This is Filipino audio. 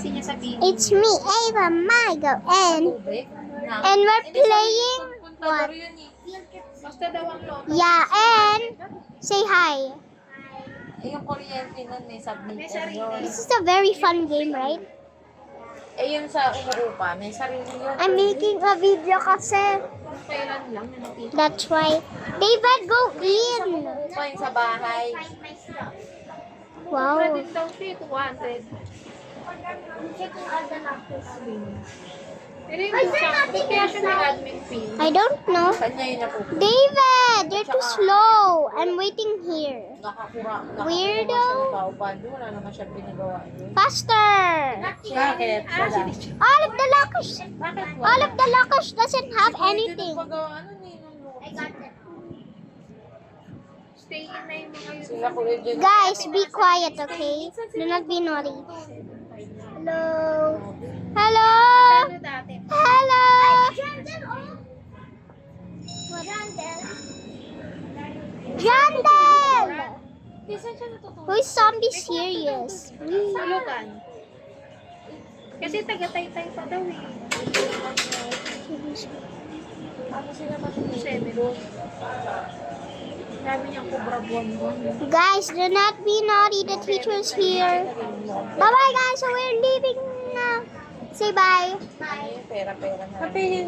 Kasi niya sabihin. It's me, Ava Migo, and we're playing what? Basta daw ang loto. Yeah, and say hi. Eh, yung kuryente nun, may submit May yun. sarili. This is a very fun game, right? Eh, yung sa umuupa, may sarili yun. I'm making a video kasi. Kailan lang na nakita. That's why. David, go Sa in. umuupa, yung sa bahay. Wow. Din daw siya, 200. Pero yung kaya siya may admin fee. I don't know. Kanya yun napupunta. David, you're too slow. I'm waiting here. Weirdo? Weirdo. Siya ng tao pa. Wala naman siya pinagawa. Faster. Bakit? Wala. All of the lockers. Bakit wala? All of the lockers doesn't have anything. Pagawa, ano ni nung Stay in na yung mga yun. sila Kuya Jen. Guys, be quiet, okay? Do not be naughty. Hello. Hello. Ano dati? Hello. Jandel. Who's zombie serious? Sulukan. Kasi taga-taytay pa daw eh. Ano sila matulog? 7. Dami niyang kubra buwan-buwan. Guys, do not be naughty. The teacher's here. Bye-bye, guys. So we're leaving now. Say bye. Pera-pera na.